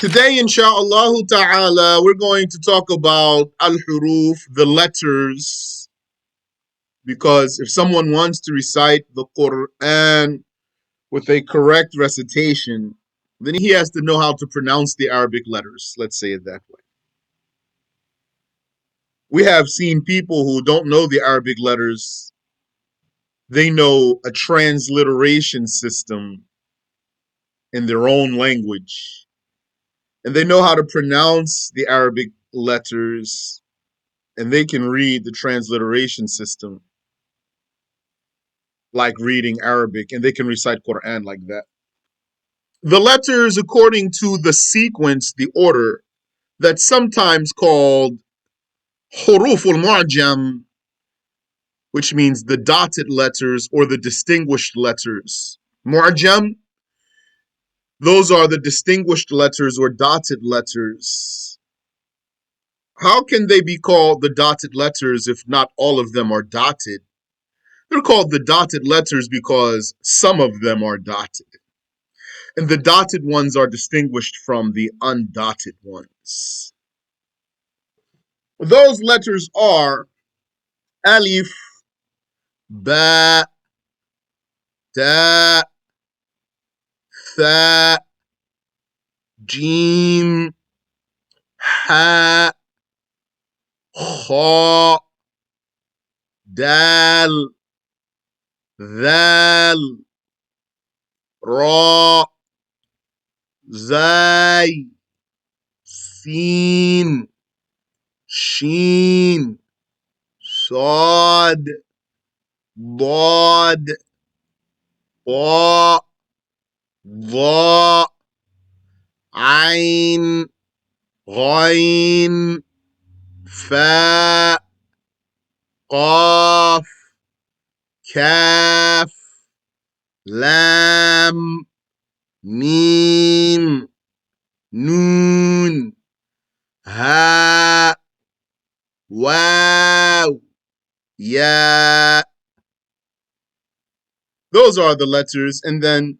Today, insha'Allah ta'ala, we're going to talk about al-huruf, the letters, because if someone wants to recite the Quran with a correct recitation, then he has to know how to pronounce the Arabic letters. Let's say it that way. We have seen people who don't know the Arabic letters. They know a transliteration system in their own language, and they know how to pronounce the Arabic letters, and they can read the transliteration system like reading Arabic, and they can recite Quran like that. The letters, according to the sequence, the order, that's sometimes called huruf al-mu'jam, which means the dotted letters or the distinguished letters. Mu'jam, those are the distinguished letters or dotted letters. How can they be called the dotted letters if not all of them are dotted? They're called the dotted letters because some of them are dotted. And the dotted ones are distinguished from the undotted ones. Those letters are alif, ba, ta, tha, jim, ha, kha, dal, dhal, ra, zay, sin, shin, صاد ضاد طاء ظاء عين غين فاء قاف كاف لام ميم نون هاء واو ya. Those are the letters, and then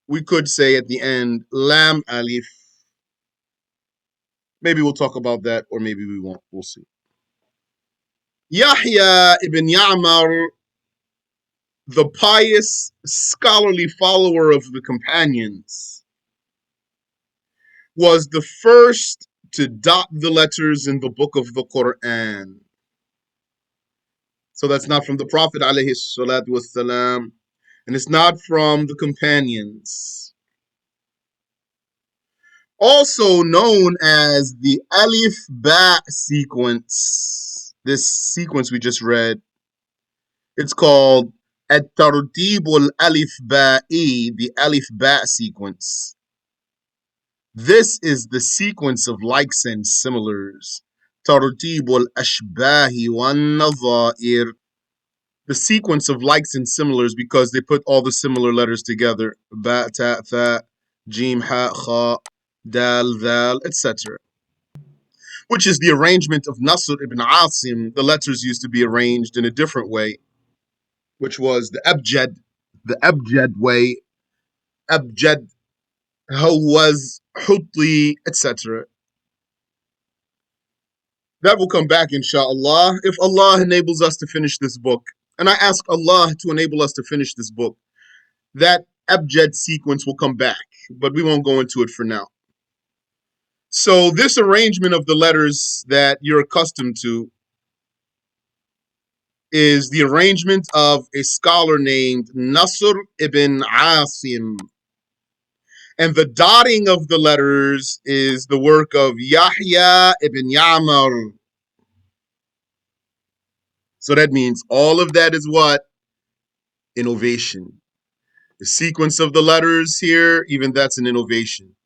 we could say at the end lam alif. Maybe we'll talk about that, or maybe we won't. We'll see. Yahya ibn Ya'mar, the pious scholarly follower of the companions, was the first to dot the letters in the book of the Quran. So that's not from the Prophet alayhi salatu wassalam, and it's not from the companions. Also known as the Alif Ba sequence, this sequence we just read, it's called At-Tartib al-Alif Ba'i, the Alif Ba sequence. This is the sequence of likes and similars. Tartib al-Ashbahi wan-Nazair, the sequence of likes and similars, because they put all the similar letters together. Ba, ta, tha, jim, ha, kha, dal, dhal, etc. Which is the arrangement of Nasr ibn Asim. The letters used to be arranged in a different way, which was the Abjad way, Abjad, Hawaz, Hutli, etc. That will come back, inshallah, if Allah enables us to finish this book. And I ask Allah to enable us to finish this book. That Abjad sequence will come back, but we won't go into it for now. So this arrangement of the letters that you're accustomed to is the arrangement of a scholar named Nasr ibn Asim. And the dotting of the letters is the work of Yahya ibn Ya'mar. So that means all of that is what? Innovation. The sequence of the letters here, even that's an innovation.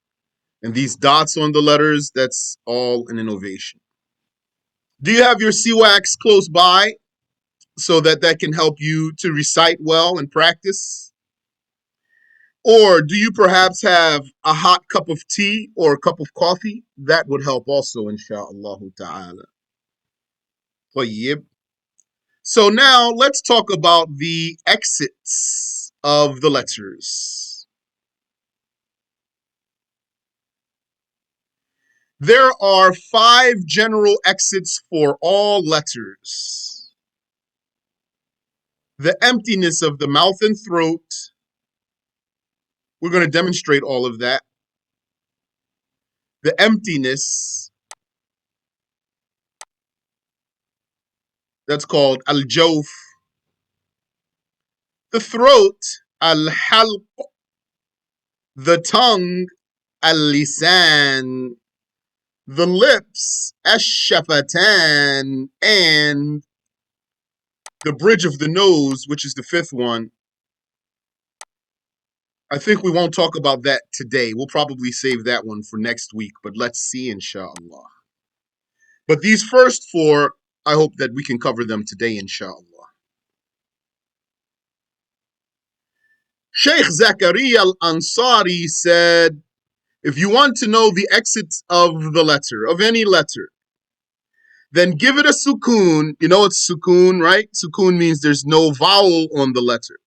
And these dots on the letters, that's all an innovation. Do you have your CWAX close by so that that can help you to recite well and practice? Or do you perhaps have a hot cup of tea or a cup of coffee? That would help also, insha'Allah ta'ala. طيب. So now let's talk about the exits of the letters. There are 5 general exits for all letters. The emptiness of the mouth and throat. We're going to demonstrate all of that. The emptiness, that's called al-jawf. The throat, al-halq. The tongue, al-lisan. The lips, ash-shafatan. And the bridge of the nose, which is the 5th one. I think we won't talk about that today. We'll probably save that one for next week, but let's see, inshallah. But these first 4, I hope that we can cover them today, inshallah. Sheikh Zakaria al-Ansari said, if you want to know the exits of the letter, of any letter, then give it a sukoon. You know it's sukoon, right? Sukoon means there's no vowel on the letter.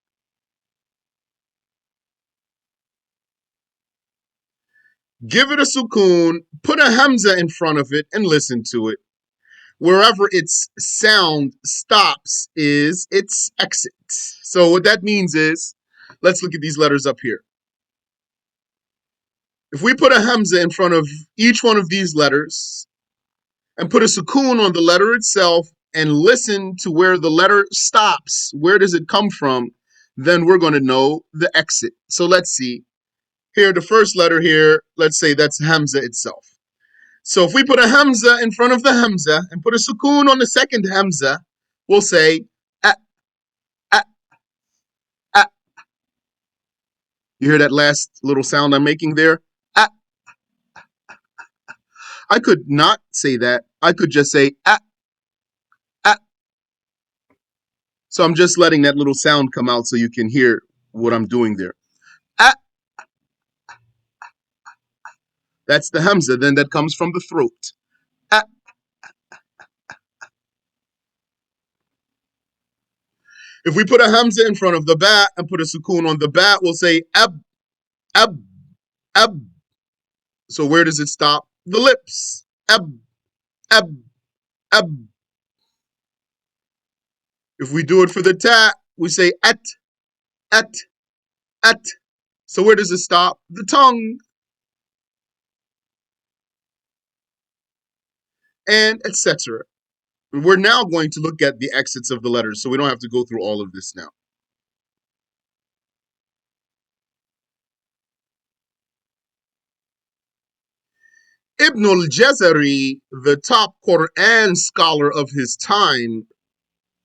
Give it a sukoon, put a hamza in front of it, and listen to it. Wherever its sound stops is its exit. So what that means is, let's look at these letters up here. If we put a hamza in front of each one of these letters and put a sukoon on the letter itself and listen to where the letter stops, where does it come from, then we're going to know the exit. So let's see. Here, the first letter here, let's say that's hamza itself. So if we put a hamza in front of the hamza and put a sukoon on the second hamza, we'll say ah, ah, ah. You hear that last little sound I'm making there? Ah. I could not say that. I could just say ah, ah. So I'm just letting that little sound come out so you can hear what I'm doing there. Ah. That's the hamza. Then that comes from the throat. Ah. If we put a hamza in front of the ba and put a sukoon on the ba, we'll say ab, ab, ab. So where does it stop? The lips. Ab, ab, ab. If we do it for the ta, we say at, at, at. So where does it stop? The tongue. And etc. We're now going to look at the exits of the letters, so we don't have to go through all of this now. Ibn al-Jazari, the top Quran scholar of his time.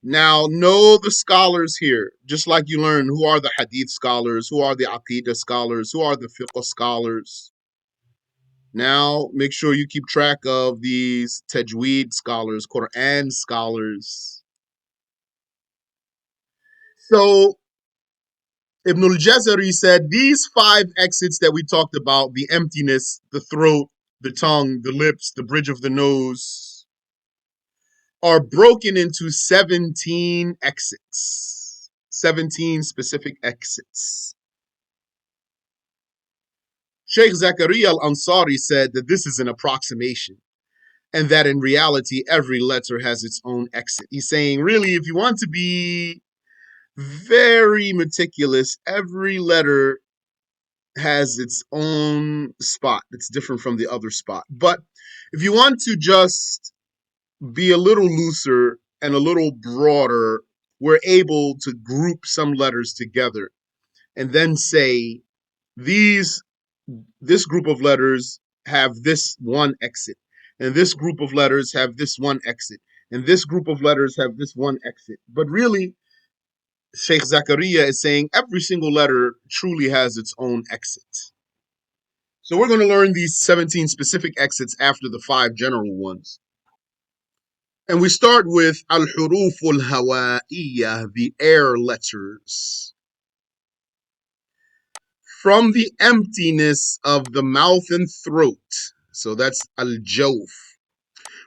Now, know the scholars here, just like you learn who are the hadith scholars, who are the aqidah scholars, who are the fiqh scholars. Now, make sure you keep track of these tajweed scholars, Quran scholars. So, Ibn al-Jazari said these 5 exits that we talked about, the emptiness, the throat, the tongue, the lips, the bridge of the nose, are broken into 17 exits, 17 specific exits. Sheikh Zakaria al-Ansari said that this is an approximation and that in reality, every letter has its own exit. He's saying, really, if you want to be very meticulous, every letter has its own spot that's different from the other spot. But if you want to just be a little looser and a little broader, we're able to group some letters together and then say this group of letters have this one exit, and this group of letters have this one exit, and this group of letters have this one exit. But really, Sheikh Zakaria is saying every single letter truly has its own exit. So we're going to learn these 17 specific exits after the 5 general ones. And we start with al-huruf al-hawaiyah, the air letters. From the emptiness of the mouth and throat. So that's al-jawf.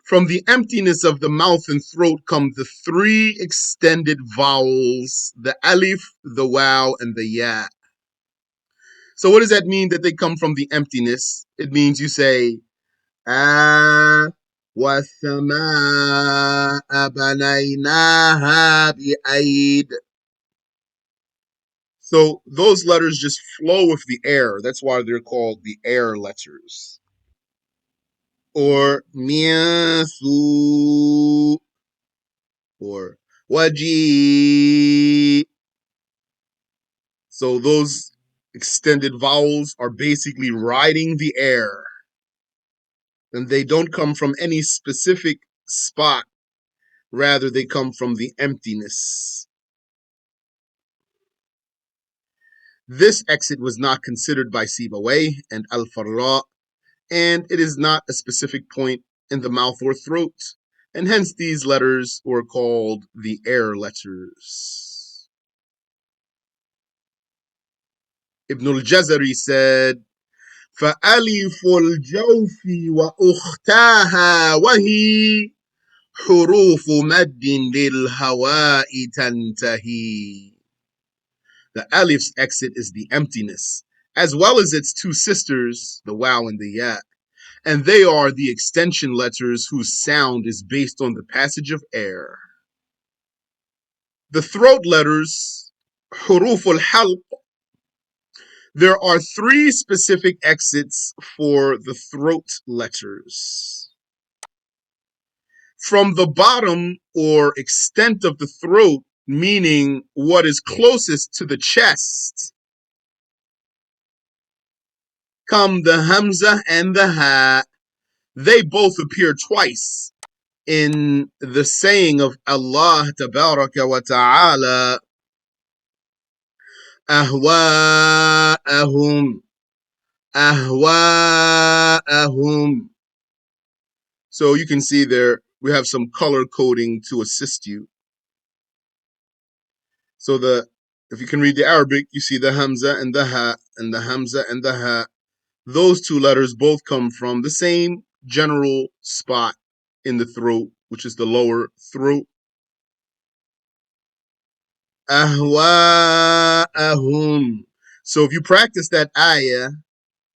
From the emptiness of the mouth and throat come the 3 extended vowels, the alif, the waw, and the ya. So what does that mean that they come from the emptiness? It means you say والسماء بنيناها بأيد. So those letters just flow with the air. That's why they're called the air letters. Or miasu, or waji. So those extended vowels are basically riding the air, and they don't come from any specific spot. Rather, they come from the emptiness. This exit was not considered by Sibawayh and Al-Farra, and it is not a specific point in the mouth or throat, and hence these letters were called the air letters. Ibn al-Jazari said, فألف الجوف وأختاها وهي حروف مد للهواء تنتهي. The alif's exit is the emptiness, as well as its two sisters, the waw and the ya, and they are the extension letters whose sound is based on the passage of air. The throat letters, huruf al-halq, there are three specific exits for the throat letters. From the bottom or extent of the throat, meaning what is closest to the chest, come the hamza and the ha. They both appear twice in the saying of Allah Tabaraka wa Ta'ala, ahwa'ahum, ahwa'ahum. So you can see there, we have some color coding to assist you. So if you can read the Arabic, you see the Hamza and the Ha, and the Hamza and the Ha. Those two letters both come from the same general spot in the throat, which is the lower throat. Ahwa'ahum. So if you practice that ayah,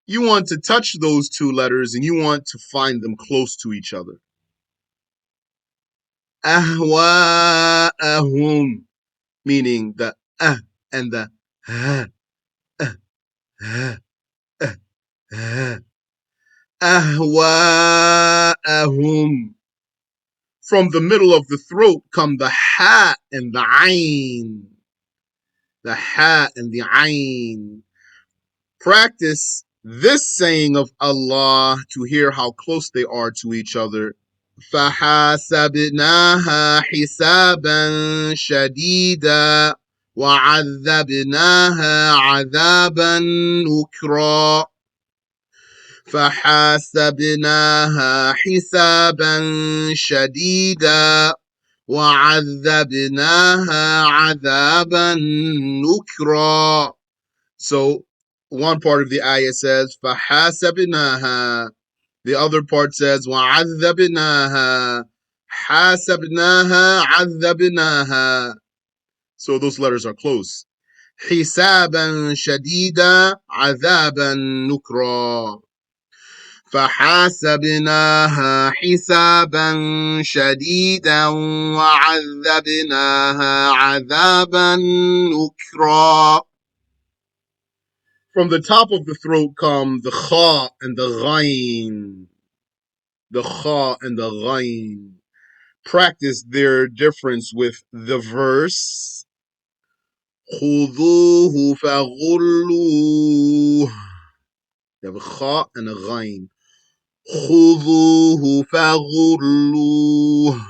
you want to touch those two letters and you want to find them close to each other. Ahwa'ahum, meaning the and the ha, ah, ah, ah, ah. Ahwa'ahum. From the middle of the throat come the ha and the ayn. The ha and the ayn. Practice this saying of Allah to hear how close they are to each other. فحاسبناها حسابا شديدا وعذبناها عذابا نكرا. فحاسبناها حسابا شديدا وعذبناها عذابا نكرا. So one part of the ayah says فحاسبناها. The other part says وعذبناها. حاسبناها عذبناها. So those letters are close. حسابا شديدا عذابا نكرا. فحاسبناها حسابا شديدا وعذبناها عذابا نكرا. From the top of the throat come the kha and the ghain. The kha and the ghain. Practice their difference with the verse. خذوه فغلوه. You have a kha and a ghain. خذوه فغلوه.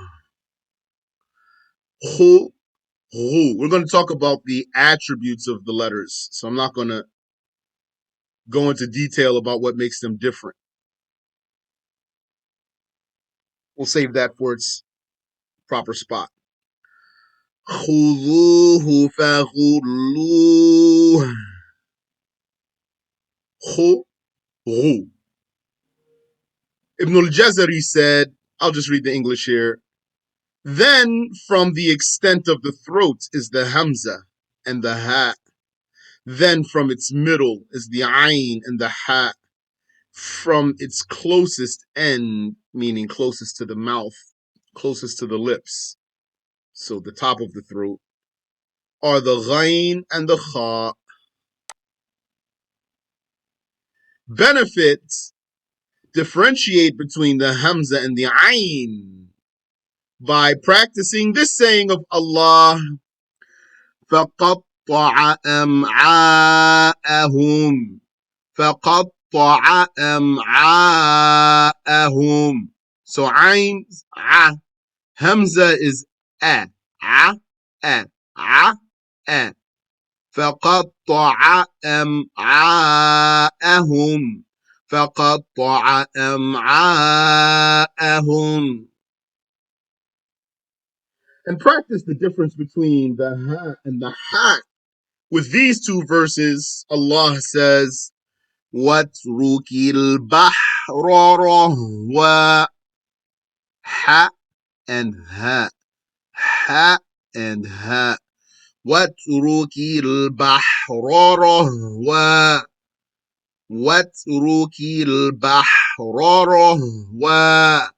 We're going to talk about the attributes of the letters. So I'm not going to go into detail about what makes them different. We'll save that for its proper spot. خذوه فغلوه. Ibn al-Jazari said, I'll just read the English here. Then from the extent of the throat is the hamza and the ha. Then from its middle is the ayn and the ha. from its closest end, meaning closest to the mouth, closest to the lips, so the top of the throat, are the ghain and the kha. Benefits: differentiate between the hamza and the ayn by practicing this saying of Allah: فَقَطَّعَ أَمْعَاءَهُمْ فَقَطَّعَ أَمْعَاءَهُمْ. So ayn, a. Hamza is a. A, a, a, a. فَقَطَّعَ أَمْعَاءَهُمْ فَقَطَّعَ أَمْعَاءَهُمْ. And practice the difference between the ha and the ha. With these two verses, Allah says, وَاتْرُكِ الْبَحْرَ رَهْوًا. Ha and ha. Ha and ha. وَاتْرُكِ الْبَحْرَ رَهْوًا. وَاتْرُكِ الْبَحْرَ رَهْوًا.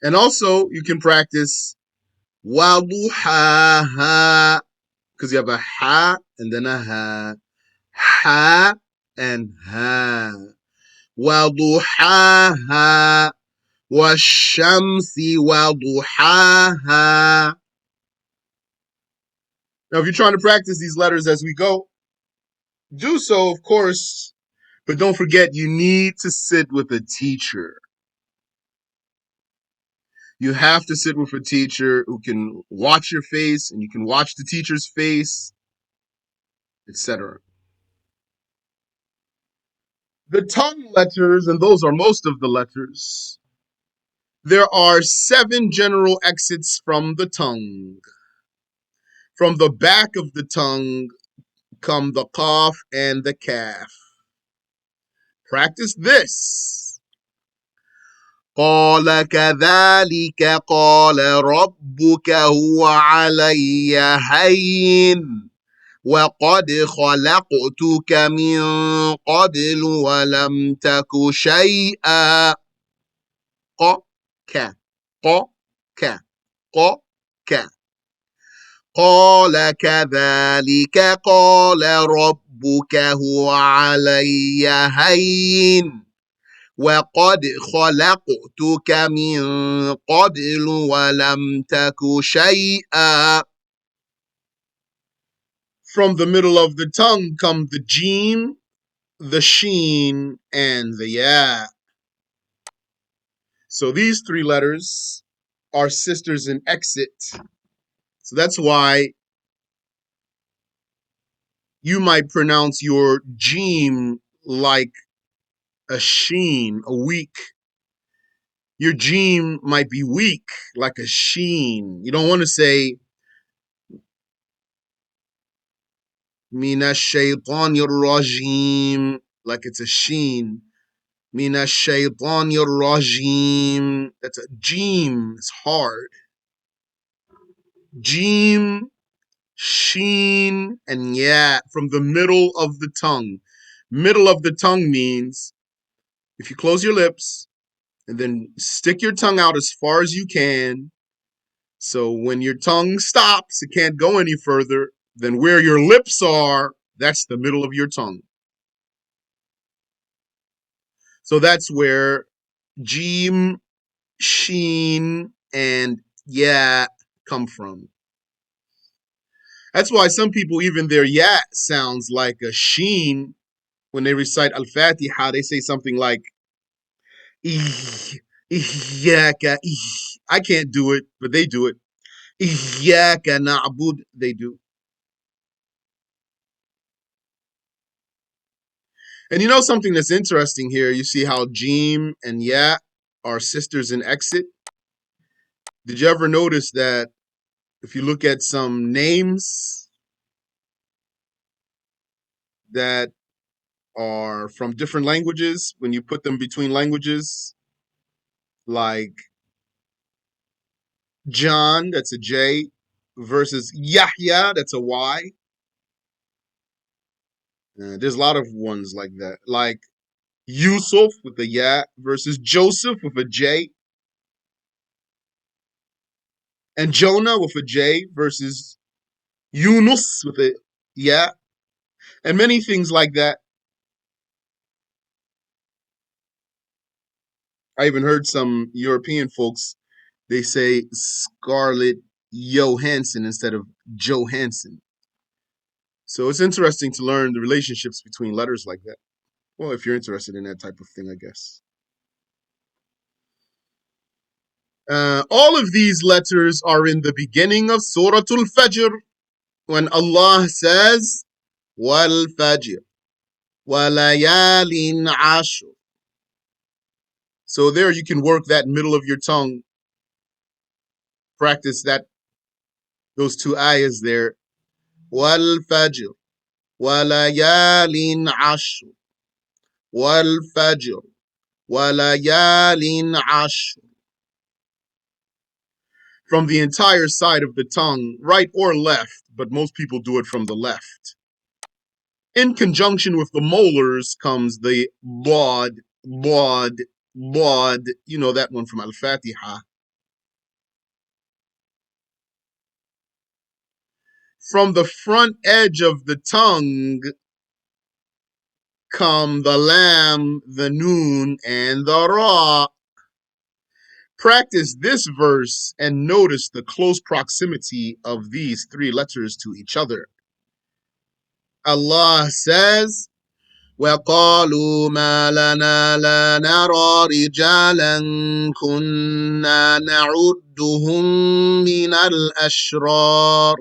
And also, you can practice وَضُحَاهَا, because you have a ha and then a ha. Ha and ha. وَضُحَاهَا وَالشَّمْسِ وَضُحَاهَا. Now, if you're trying to practice these letters as we go, do so, of course, but don't forget you need to sit with a teacher. You have to sit with a teacher who can watch your face and you can watch the teacher's face, etc. The tongue letters, and those are most of the letters. There are 7 general exits from the tongue. From the back of the tongue come the qaf and the kaf. Practice this. قال كذلك قال ربك هو علي هين وقد خلقتك من قبل ولم تك شيئا. ق ك ق ك ق ك. قال كذلك قال ربك هو علي هين وقد خلقتك من قبل ولم تك شيئا. From the middle of the tongue come the jim, the sheen, and the ya. So these 3 letters are sisters in exit. So that's why you might pronounce your jim like a sheen, a weak. Your jim might be weak like a sheen. You don't want to say Mina shaytanir rajim like it's a sheen. Mina shaytanir rajim. That's a jim. It's hard. Jim, sheen, and ya from the middle of the tongue. Middle of the tongue means if you close your lips and then stick your tongue out as far as you can. So when your tongue stops, it can't go any further. Then where your lips are, that's the middle of your tongue. So that's where jim, sheen, and ya come from. That's why some people, even their ya sounds like a sheen. When they recite Al-Fatiha, they say something like, Iyyaka, I can't do it, but they do it. Iyyaka na'bud, they do. And you know something that's interesting here? You see how jim and ya are sisters in exit? Did you ever notice that if you look at some names that are from different languages, when you put them between languages, like John, that's a J, versus Yahya, that's a Y. There's a lot of ones like that. Like Yusuf with a ya versus Joseph with a J, and Jonah with a J versus Yunus with a ya, and many things like that. I even heard some European folks, they say Scarlett Johansson instead of Johansson. So it's interesting to learn the relationships between letters like that. Well, if you're interested in that type of thing, I guess. All of these letters are in the beginning of Surah Al-Fajr when Allah says, Wal Fajr, Walayalin Ashr. So there you can work that middle of your tongue, practice those two ayahs there. Wal Fajr, Walayalin Ashr, Wal Fajr, Walayalin Ashr. From the entire side of the tongue, right or left, but most people do it from the left. In conjunction with the molars comes the bod, bod, bod. You know that one from Al-Fatiha. From the front edge of the tongue come the lam, the noon, and the ra. Practice this verse and notice the close proximity of these three letters to each other. Allah says, وقالوا ما لنا لا نرى رجالا كنا نعدهم من الأشرار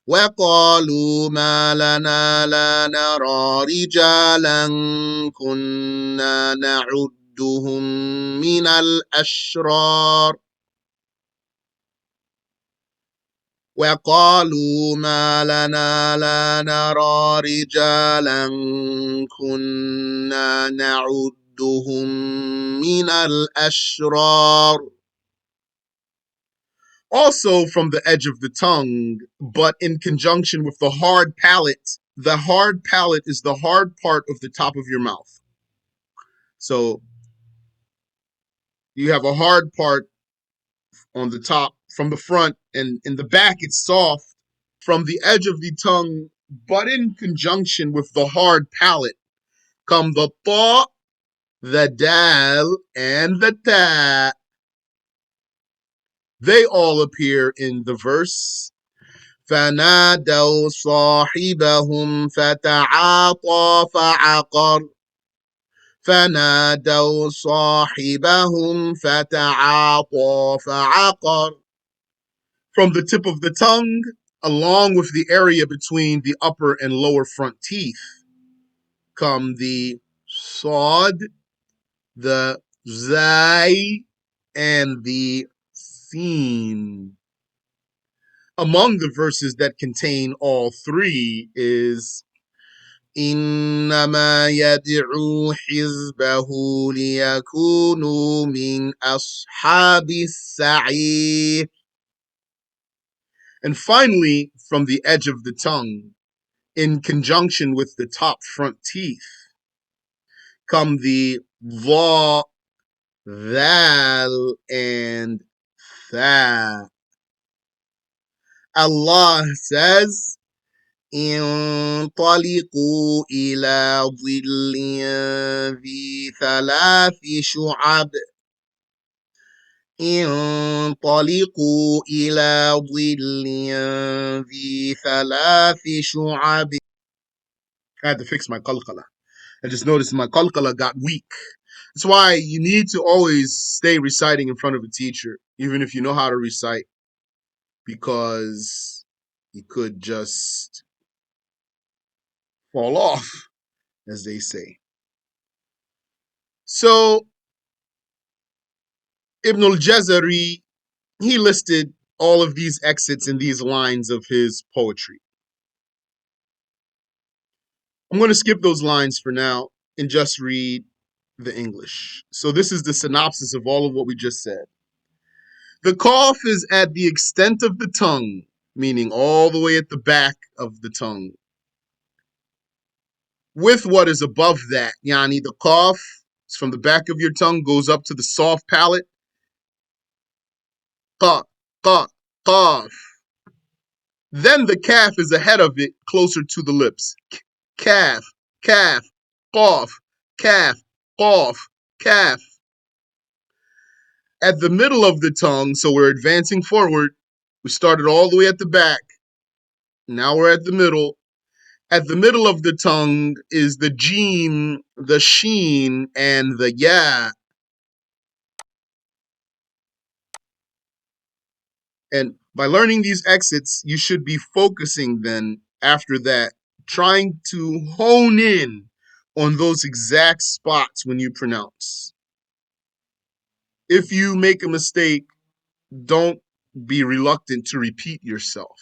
وقالوا ما لنا لا نرى رجالا كنا نعدهم من الأشرار وقالوا ما لنا لا نرى رجالا كنا نعدهم من الأشرار. Also from the edge of the tongue, but in conjunction with the hard palate. The hard palate is the hard part of the top of your mouth. So you have a hard part on the top from the front, and in the back it's soft from the edge of the tongue, but in conjunction with the hard palate come the ta, the dal, and the ta. They all appear in the verse. فنادوا صاحبهم فتعاطى فعقر فنادوا صاحبهم فتعاطى فعقر. From the tip of the tongue, along with the area between the upper and lower front teeth, come the sod, the zai, and the sin. Among the verses that contain all three is إنما يدعو حزبه ليكونوا من أصحاب السعير. And finally, from the edge of the tongue, in conjunction with the top front teeth, come the va, thal, and tha. Allah says, انطلقوا إلى ظل ذي ثلاث شعب انطلقوا إلى ظل ذي ثلاث شعب. I had to fix my qalqala. I just noticed my qalqala got weak. That's why you need to always stay reciting in front of a teacher, even if you know how to recite, because you could just fall off, as they say. So Ibn al-Jazari, he listed all of these exits in these lines of his poetry. I'm going to skip those lines for now and just read the English. So this is the synopsis of all of what we just said. The cough is at the extent of the tongue, meaning all the way at the back of the tongue. with what is above that. Yani the qaf is from the back of your tongue, goes up to the soft palate. Qa, qa, qaf. Then the calf is ahead of it, closer to the lips. Calf, calf, qaf, calf, qaf, calf. At the middle of the tongue, so we're advancing forward. We started all the way at the back. Now we're at the middle. At the middle of the tongue is the jeen, the sheen, and the ya. And by learning these exits, you should be focusing then after that, trying to hone in on those exact spots when you pronounce. If you make a mistake, don't be reluctant to repeat yourself.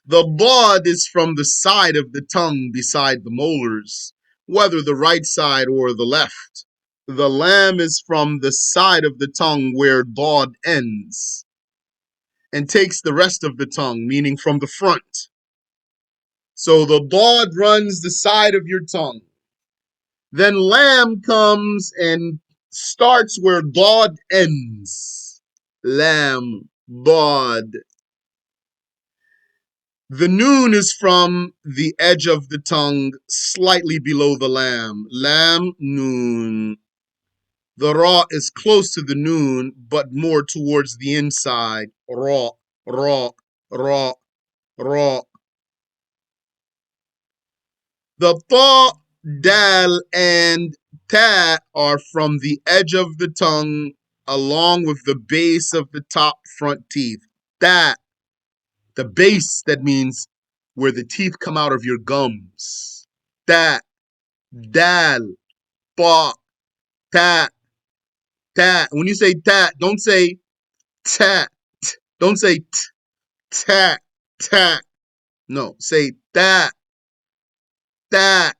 The bod is from the side of the tongue beside the molars, whether the right side or the left. The lam is from the side of the tongue where bod ends and takes the rest of the tongue, meaning from the front. So the bod runs the side of your tongue. Then lam comes and starts where bod ends. Lam, bod. The noon is from the edge of the tongue, slightly below the lam. Lam, noon. The ra is close to the noon, but more towards the inside. Ra, ra, ra, ra. The ta, dal, and ta are from the edge of the tongue, along with the base of the top front teeth. Ta, the base, that means where the teeth come out of your gums. Ta, dal, pa, ta, ta. When you say ta, don't say ta. Don't say t, ta, ta. No, say ta, ta.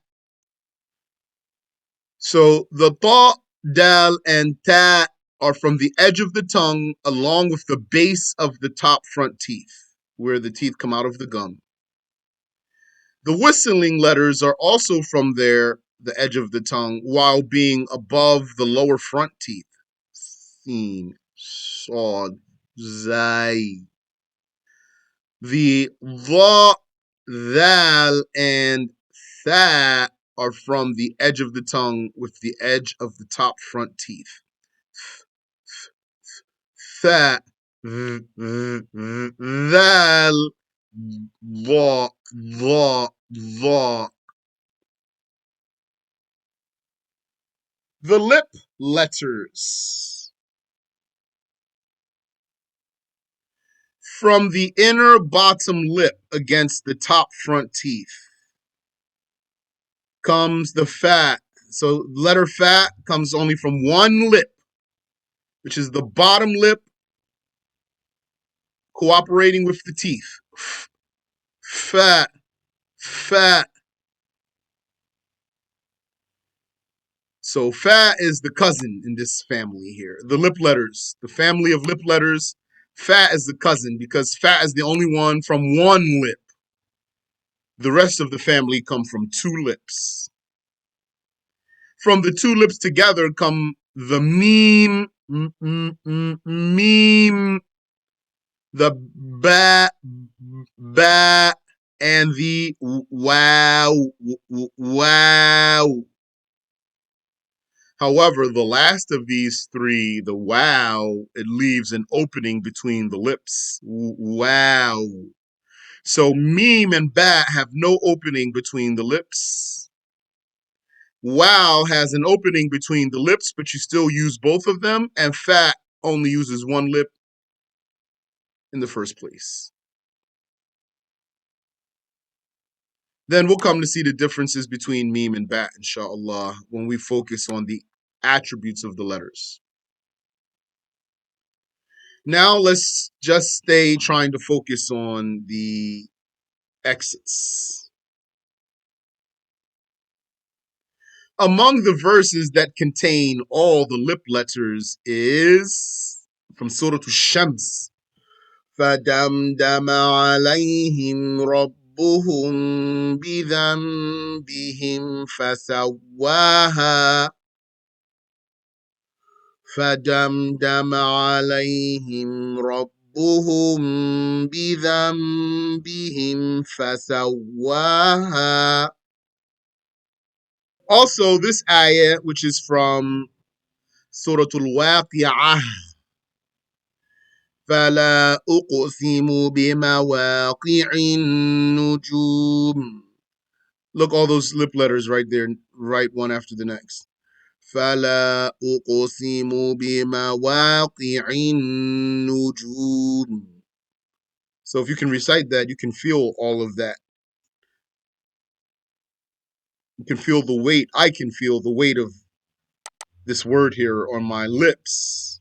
So the ta, dal, and ta are from the edge of the tongue along with the base of the top front teeth, where the teeth come out of the gum. The whistling letters are also from there, the edge of the tongue, while being above the lower front teeth. Sin, Sod, Zai. The Dha, Dhal, and Tha are from the edge of the tongue with the edge of the top front teeth. Tha, Dhal, Dha, Dha, Dha. The lip letters. From the inner bottom lip against the top front teeth comes the fat. So letter fat comes only from one lip, which is the bottom lip cooperating with the teeth. Fat, fat. So fat is the cousin in this family here. The lip letters, the family of lip letters. Fat is the cousin because fat is the only one from one lip. The rest of the family come from two lips. From the two lips together come the meme, meme, the ba, ba, and the wow, wow. However, the last of these three, the wow, it leaves an opening between the lips. Wow. So meme and ba have no opening between the lips. Wow has an opening between the lips, but you still use both of them, and fat only uses one lip in the first place. Then we'll come to see the differences between meme and bat, inshallah, when we focus on the attributes of the letters. Now let's just stay trying to focus on the exits. Among the verses that contain all the lip letters is from Surah Shams. فَدَمْدَمَ عَلَيْهِمْ ربهم بذنبهم فسواها فدمدم عليهم ربهم بذنبهم فسواها. Also, this ayah, which is from Surah Al-Waqi'ah, فَلَا أُقْسِمُ بِمَوَاقِعِ النُّجُومِ. Look, all those lip letters right there, right one after the next. فَلَا أُقْسِمُ بِمَوَاقِعِ النُّجُومِ. So if you can recite that, you can feel all of that. You can feel the weight. I can feel the weight of this word here on my lips.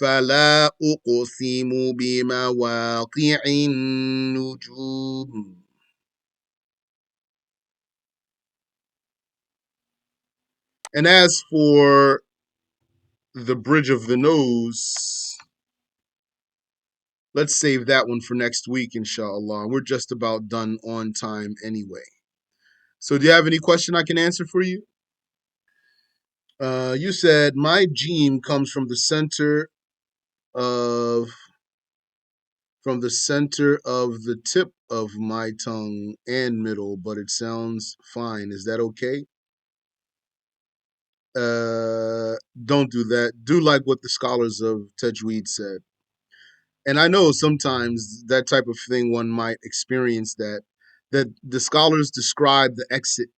فَلَا أُقْسِمُ بِمَوَاقِعِ النُّجُومِ. And as for the bridge of the nose, let's save that one for next week, inshallah. We're just about done on time anyway. So do you have any question I can answer for you? You said my gene comes from the center of the tip of my tongue and middle, but it sounds fine. Is that okay? Don't do that. Do like what the scholars of Tajweed said. And I know sometimes that type of thing one might experience that the scholars describe the exit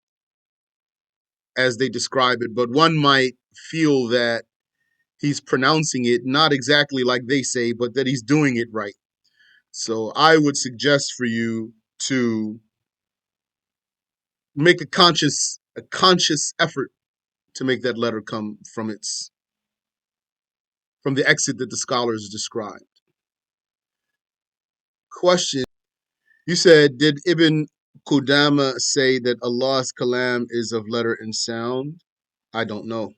as they describe it, but one might feel that he's pronouncing it not exactly like they say, but that he's doing it right. So I would suggest for you to make a conscious effort to make that letter come from the exit that the scholars described. Question. You said, did Ibn Qudama say that Allah's kalam is of letter and sound? I don't know.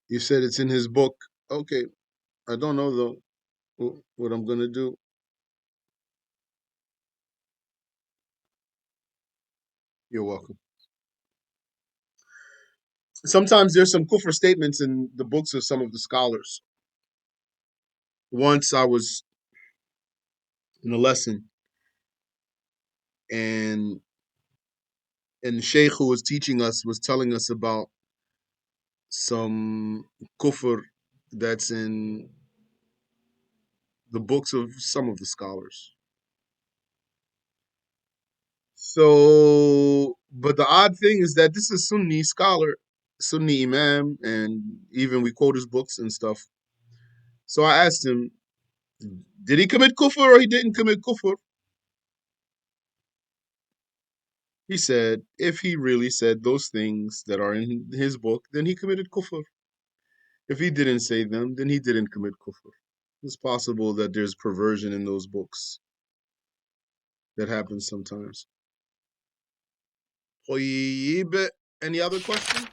You said it's in his book. Okay. I don't know though what I'm going to do. You're welcome. Sometimes there's some kufr statements in the books of some of the scholars. Once I was in a lesson and the sheikh who was teaching us was telling us about some kufr that's in the books of some of the scholars. So, but the odd thing is that this is Sunni scholar, Sunni Imam, and even we quote his books and stuff. So I asked him, did he commit kufr or he didn't commit kufr? He said, if he really said those things that are in his book, then he committed kufr. If he didn't say them, then he didn't commit kufr. It's possible that there's perversion in those books. That happens sometimes. طيب. Any other question?